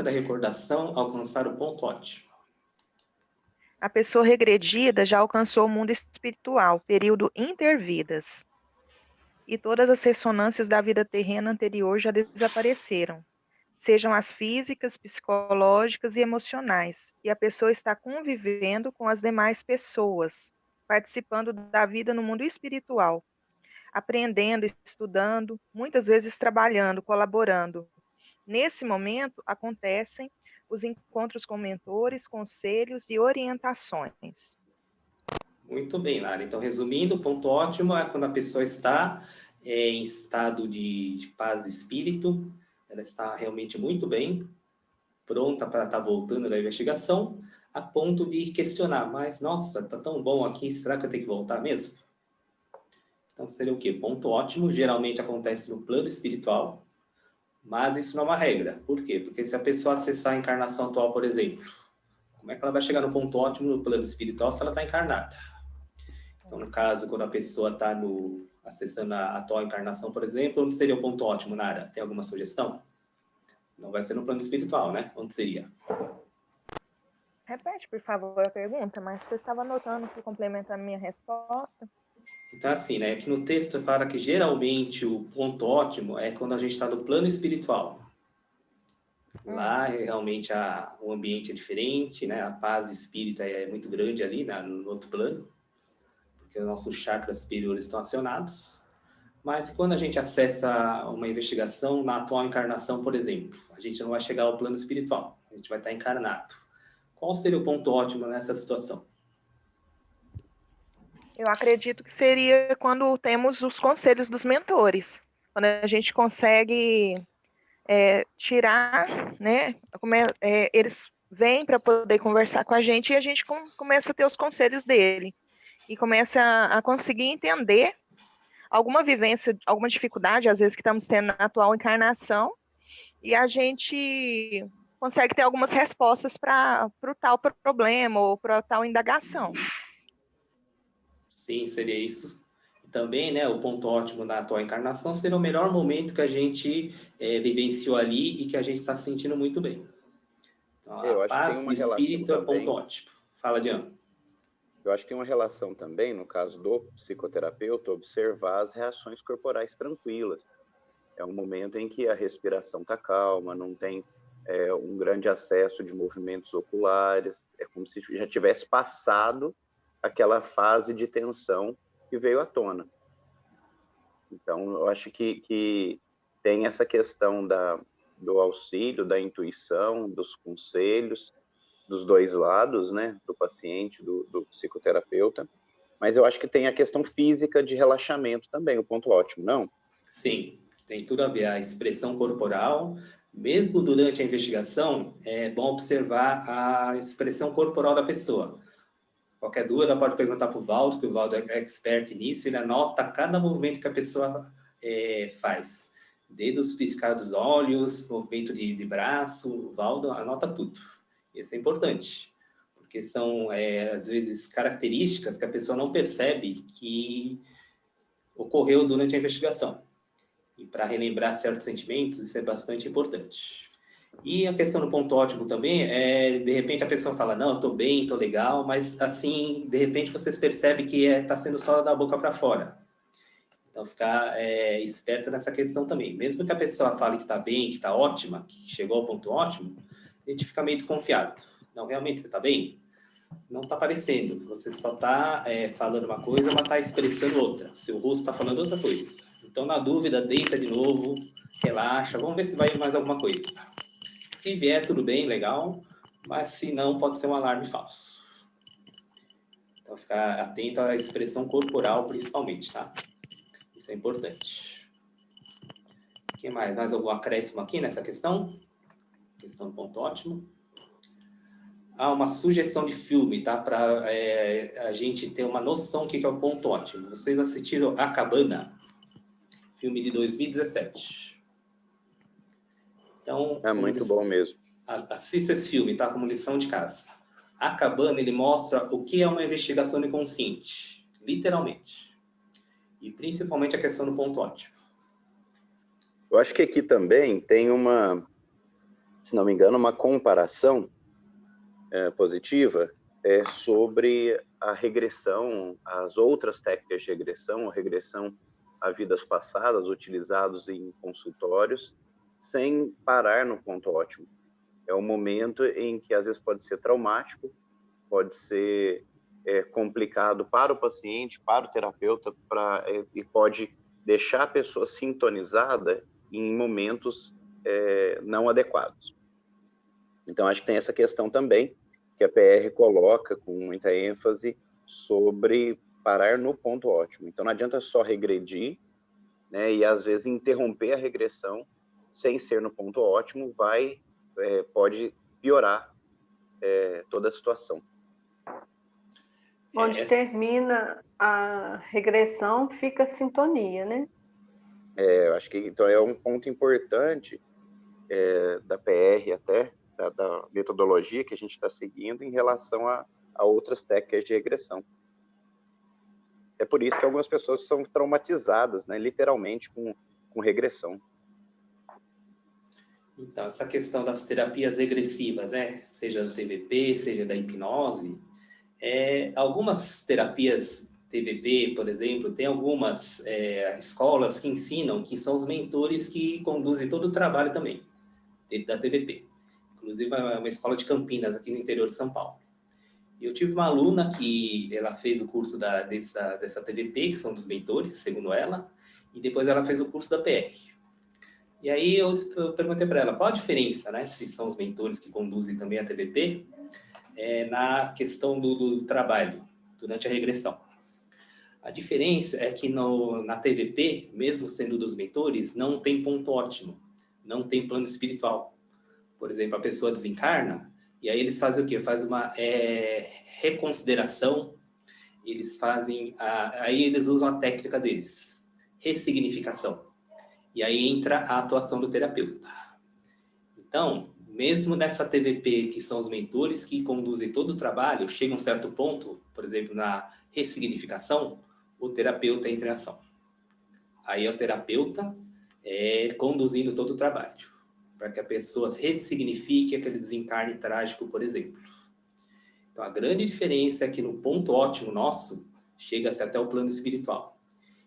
da recordação alcançar o ponto ótimo? A pessoa regredida já alcançou o mundo espiritual, período intervidas. E todas as ressonâncias da vida terrena anterior já desapareceram, sejam as físicas, psicológicas e emocionais. E a pessoa está convivendo com as demais pessoas, participando da vida no mundo espiritual, aprendendo, estudando, muitas vezes trabalhando, colaborando. Nesse momento, acontecem os encontros com mentores, conselhos e orientações. Muito bem, Lara. Então, resumindo, o ponto ótimo é quando a pessoa está em estado de paz de espírito, ela está realmente muito bem, pronta para estar voltando da investigação, a ponto de questionar, mas, nossa, está tão bom aqui, será que eu tenho que voltar mesmo? Então, seria o quê? Ponto ótimo geralmente acontece no plano espiritual, mas isso não é uma regra. Por quê? Porque se a pessoa acessar a encarnação atual, por exemplo, como é que ela vai chegar no ponto ótimo no plano espiritual se ela está encarnada? Então, no caso, quando a pessoa está acessando a atual encarnação, por exemplo, onde seria o ponto ótimo, Nara? Tem alguma sugestão? Não vai ser no plano espiritual, né? Onde seria? Repete, por favor, a pergunta, mas eu estava anotando para complementar a minha resposta. Então, assim, né? Aqui no texto fala que geralmente o ponto ótimo é quando a gente está no plano espiritual. Lá, realmente, o ambiente é diferente, né? A paz espírita é muito grande ali, no outro plano, porque os nossos chakras superiores estão acionados. Mas quando a gente acessa uma investigação na atual encarnação, por exemplo, a gente não vai chegar ao plano espiritual, a gente vai estar encarnado. Qual seria o ponto ótimo nessa situação? Eu acredito que seria quando temos os conselhos dos mentores, quando a gente consegue tirar, né? Eles vêm para poder conversar com a gente e a gente começa a ter os conselhos dele e começa a conseguir entender alguma vivência, alguma dificuldade, às vezes que estamos tendo na atual encarnação, e a gente consegue ter algumas respostas para o tal problema ou para tal indagação. Sim, seria isso. E também, né, o ponto ótimo da atual encarnação seria o melhor momento que a gente vivenciou ali e que a gente está se sentindo muito bem. Então, a Eu acho que tem paz uma e relação espírito é ponto também. ótimo. Fala, Diana. Eu acho que tem uma relação também, no caso do psicoterapeuta, observar as reações corporais tranquilas. É um momento em que a respiração está calma, não tem um grande acesso de movimentos oculares, é como se já tivesse passado aquela fase de tensão que veio à tona. Então, eu acho que tem essa questão do auxílio, da intuição, dos conselhos, dos dois lados, né, do paciente, do psicoterapeuta, mas eu acho que tem a questão física de relaxamento também, o ponto ótimo, não? Sim, tem tudo a ver. A expressão corporal, mesmo durante a investigação, é bom observar a expressão corporal da pessoa. Qualquer dúvida pode perguntar para o Valdo, que o Valdo é expert nisso, ele anota cada movimento que a pessoa faz. Dedos piscar dos olhos, movimento de braço, o Valdo anota tudo. Isso é importante, porque são, às vezes, características que a pessoa não percebe que ocorreu durante a investigação. E para relembrar certos sentimentos, isso é bastante importante. E a questão do ponto ótimo também de repente a pessoa fala, não, eu tô bem, tô legal, mas assim, de repente vocês percebem que tá sendo só da boca para fora. Então, ficar esperto nessa questão também. Mesmo que a pessoa fale que tá bem, que tá ótima, que chegou ao ponto ótimo, a gente fica meio desconfiado. Não, realmente você tá bem? Não tá parecendo. Você só tá falando uma coisa, mas tá expressando outra. Seu rosto tá falando outra coisa. Então, na dúvida, deita de novo, relaxa, vamos ver se vai mais alguma coisa. Se vier, tudo bem, legal, mas se não, pode ser um alarme falso. Então, ficar atento à expressão corporal, principalmente, tá? Isso é importante. O que mais? Mais algum acréscimo aqui nessa questão? Questão do ponto ótimo. Uma sugestão de filme, tá? Para a gente ter uma noção do que é o ponto ótimo. Vocês assistiram A Cabana? Filme de 2017. Então, É muito bom mesmo. Assista esse filme, tá? Como lição de casa. A Cabana, ele mostra o que é uma investigação do inconsciente. Literalmente. E principalmente a questão do ponto ótimo. Eu acho que aqui também tem uma se não me engano, uma comparação positiva sobre a regressão, as outras técnicas de regressão, a regressão a vidas passadas, utilizados em consultórios, sem parar no ponto ótimo. É um momento em que às vezes pode ser traumático, pode ser complicado para o paciente, para o terapeuta, e pode deixar a pessoa sintonizada em momentos não adequados. Então, acho que tem essa questão também, que a PR coloca com muita ênfase sobre parar no ponto ótimo. Então, não adianta só regredir, né, e às vezes interromper a regressão sem ser no ponto ótimo, pode piorar toda a situação. Onde termina a regressão, fica a sintonia, né? Eu acho que então é um ponto importante da PR até, da metodologia que a gente está seguindo em relação a outras técnicas de regressão. É por isso que algumas pessoas são traumatizadas, né, literalmente, com regressão. Então, essa questão das terapias regressivas, né? Seja da TVP, seja da hipnose, algumas terapias TVP, por exemplo, tem algumas escolas que ensinam, que são os mentores que conduzem todo o trabalho também, dentro da TVP. Inclusive, é uma escola de Campinas, aqui no interior de São Paulo. E eu tive uma aluna que ela fez o curso dessa TVP, que são dos mentores, segundo ela, e depois ela fez o curso da PR. E aí eu perguntei para ela qual a diferença, né, se são os mentores que conduzem também a TVP, na questão do trabalho, durante a regressão. A diferença é que na TVP, mesmo sendo dos mentores, não tem ponto ótimo, não tem plano espiritual. Por exemplo, a pessoa desencarna, e aí eles fazem o quê? Faz uma reconsideração, eles fazem, aí eles usam a técnica deles, ressignificação. E aí entra a atuação do terapeuta. Então, mesmo nessa TVP, que são os mentores que conduzem todo o trabalho, chega a um certo ponto, por exemplo, na ressignificação, o terapeuta entra em ação. Aí é o terapeuta conduzindo todo o trabalho, para que a pessoa ressignifique aquele desencarne trágico, por exemplo. Então, a grande diferença é que no ponto ótimo nosso, chega-se até o plano espiritual.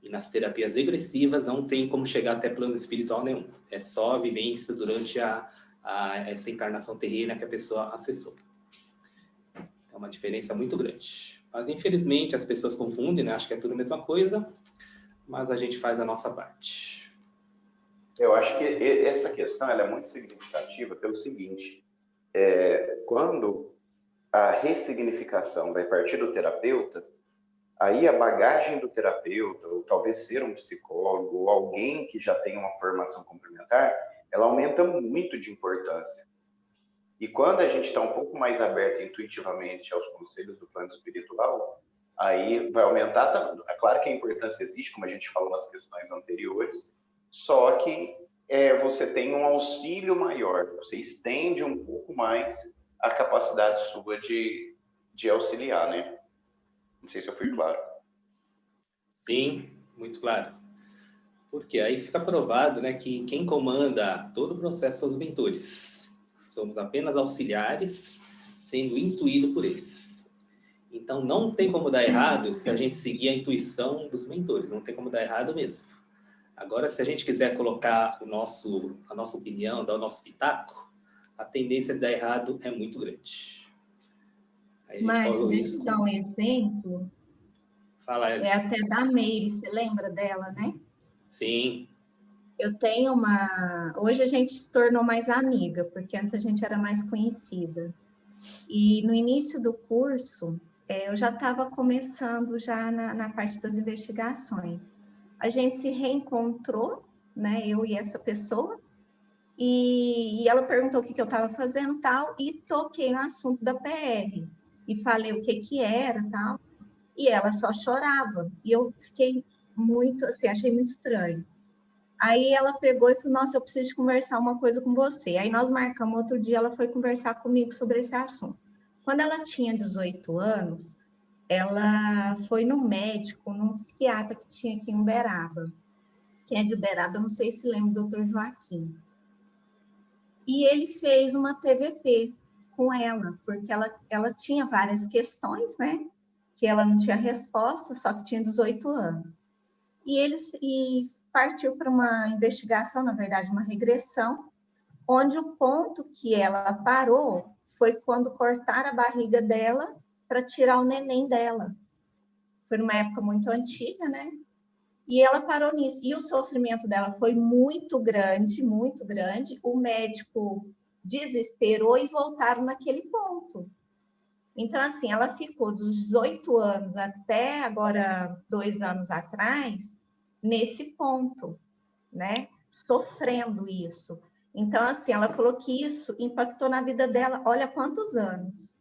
E nas terapias regressivas não tem como chegar até plano espiritual nenhum. É só a vivência durante essa encarnação terrena que a pessoa acessou. É uma diferença muito grande. Mas, infelizmente, as pessoas confundem, né? Acham que é tudo a mesma coisa, mas a gente faz a nossa parte. Eu acho que essa questão ela é muito significativa pelo seguinte, quando a ressignificação vai partir do terapeuta, aí a bagagem do terapeuta, ou talvez ser um psicólogo, ou alguém que já tem uma formação complementar, ela aumenta muito de importância. E quando a gente está um pouco mais aberto intuitivamente aos conselhos do plano espiritual, aí vai aumentar, é claro que a importância existe, como a gente falou nas questões anteriores, só que você tem um auxílio maior, você estende um pouco mais a capacidade sua de auxiliar, né? Não sei se eu fui claro. Sim, muito claro. Porque aí fica provado, né, que quem comanda todo o processo são os mentores. Somos apenas auxiliares, sendo intuídos por eles. Então, não tem como dar errado se a gente seguir a intuição dos mentores. Não tem como dar errado mesmo. Agora, se a gente quiser colocar a nossa opinião, dar o nosso pitaco, a tendência de dar errado é muito grande. Mas deixa eu dar um exemplo. Fala, é até da Meire, você lembra dela, né? Sim. Eu tenho Hoje a gente se tornou mais amiga, porque antes a gente era mais conhecida. E no início do curso, eu já estava começando já na parte das investigações. A gente se reencontrou, né? Eu e essa pessoa, e ela perguntou o que eu estava fazendo tal, e toquei no assunto da PR. E falei o que era tal, e ela só chorava. E eu fiquei muito, assim, achei muito estranho. Aí ela pegou e falou, nossa, eu preciso conversar uma coisa com você. Aí nós marcamos outro dia, ela foi conversar comigo sobre esse assunto. Quando ela tinha 18 anos, ela foi no médico, num psiquiatra que tinha aqui em Uberaba. Quem é de Uberaba, eu não sei se lembra do Dr. Joaquim. e ele fez uma TVP com ela, porque ela tinha várias questões, né? Que ela não tinha resposta, só que tinha 18 anos. E partiu para uma investigação, na verdade, uma regressão, onde o ponto que ela parou foi quando cortaram a barriga dela para tirar o neném dela. Foi numa época muito antiga, né? E ela parou nisso. E o sofrimento dela foi muito grande, muito grande. O médico desesperou e voltaram naquele ponto. Então, assim, ela ficou dos 18 anos até agora 2 anos atrás, nesse ponto, né? Sofrendo isso. Então, assim, ela falou que isso impactou na vida dela, olha quantos anos.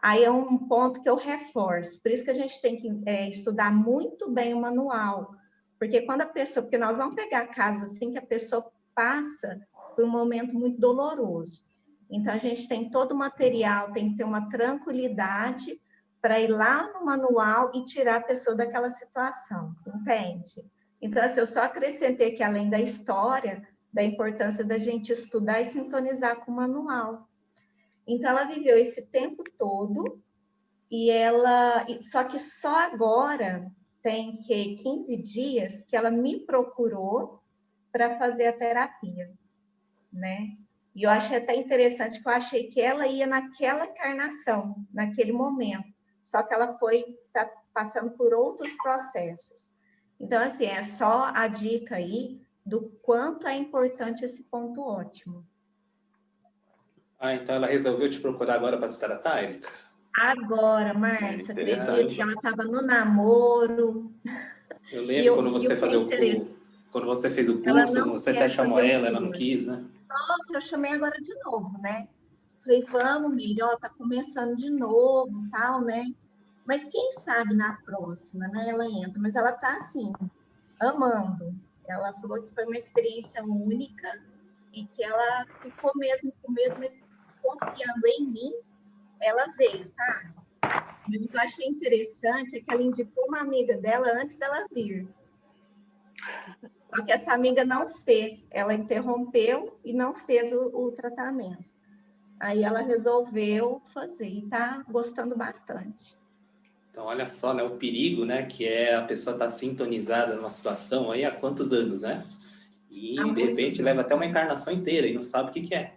Aí é um ponto que eu reforço. Por isso que a gente tem que estudar muito bem o manual. Porque quando a pessoa... Porque nós vamos pegar casos assim que a pessoa passa por um momento muito doloroso. Então, a gente tem todo o material, tem que ter uma tranquilidade para ir lá no manual e tirar a pessoa daquela situação, entende? Então, assim, eu só acrescentei que, além da história, da importância da gente estudar e sintonizar com o manual. Então, ela viveu esse tempo todo só que só agora tem que 15 dias que ela me procurou para fazer a terapia, né? E eu achei até interessante que eu achei que ela ia naquela encarnação, naquele momento, só que ela tá passando por outros processos. Então, assim, é só a dica aí do quanto é importante esse ponto ótimo. Então ela resolveu te procurar agora para se tratar, Érica? Agora, Márcia, acredito que ela estava no namoro. Eu lembro quando você quando você fez o curso, você até chamou ela não quis, né? Nossa, eu chamei agora de novo, né? Falei, vamos, Miriam, ó, tá começando de novo, tal, né? Mas quem sabe na próxima, né? Ela entra, mas ela tá assim, amando. Ela falou que foi uma experiência única e que ela ficou mesmo com medo, mas confiando em mim, ela veio, sabe? Mas o que eu achei interessante é que ela indicou uma amiga dela antes dela vir. Só que essa amiga não fez, ela interrompeu e não fez o tratamento. Aí ela resolveu fazer e tá gostando bastante. Então, olha só, né, o perigo, né, que é a pessoa estar sintonizada numa situação aí há quantos anos, né? E, de repente, leva até uma encarnação inteira e não sabe o que é.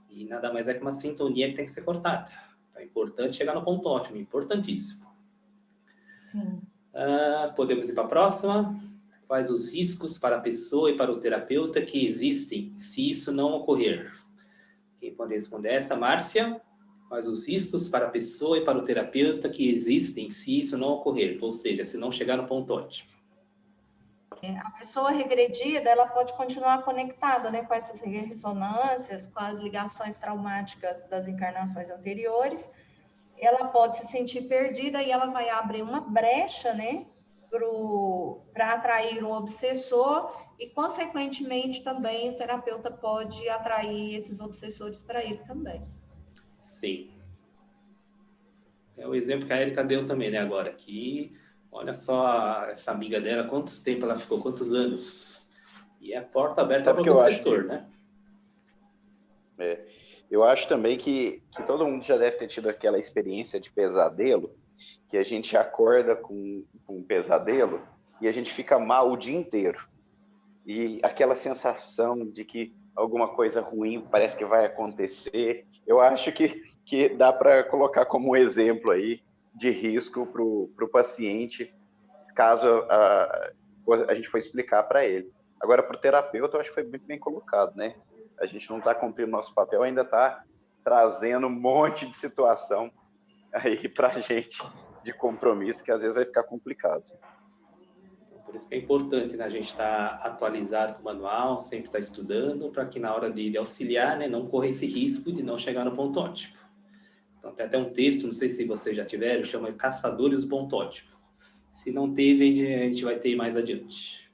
E nada mais é que uma sintonia que tem que ser cortada. Então, é importante chegar no ponto ótimo, importantíssimo. Sim. Podemos ir para a próxima? Quais os riscos para a pessoa e para o terapeuta que existem se isso não ocorrer? Quem pode responder essa? Márcia? Quais os riscos para a pessoa e para o terapeuta que existem se isso não ocorrer? Ou seja, se não chegar no ponto ótimo. A pessoa regredida, ela pode continuar conectada, né, com essas ressonâncias, com as ligações traumáticas das encarnações anteriores. Ela pode se sentir perdida e ela vai abrir uma brecha, né, para atrair um obsessor e, consequentemente, também o terapeuta pode atrair esses obsessores para ele também. Sim. É o exemplo que a Érica deu também, né, agora, que olha só essa amiga dela, quantos tempo ela ficou, quantos anos? E é porta aberta para o obsessor, né? Eu acho também que todo mundo já deve ter tido aquela experiência de pesadelo, que a gente acorda com um pesadelo e a gente fica mal o dia inteiro. E aquela sensação de que alguma coisa ruim parece que vai acontecer. Eu acho que dá para colocar como um exemplo aí de risco para o paciente, caso a gente for explicar para ele. Agora, para o terapeuta, eu acho que foi muito bem colocado, né? A gente não está cumprindo nosso papel, ainda está trazendo um monte de situação aí para a gente de compromisso, que às vezes vai ficar complicado. Então, por isso que é importante, né, a gente estar atualizado com o manual, sempre estar estudando, para que na hora de auxiliar, né, não corra esse risco de não chegar no ponto ótimo. Então, tem até um texto, não sei se vocês já tiveram, chama Caçadores do Ponto Ótimo. Se não teve, a gente vai ter mais adiante.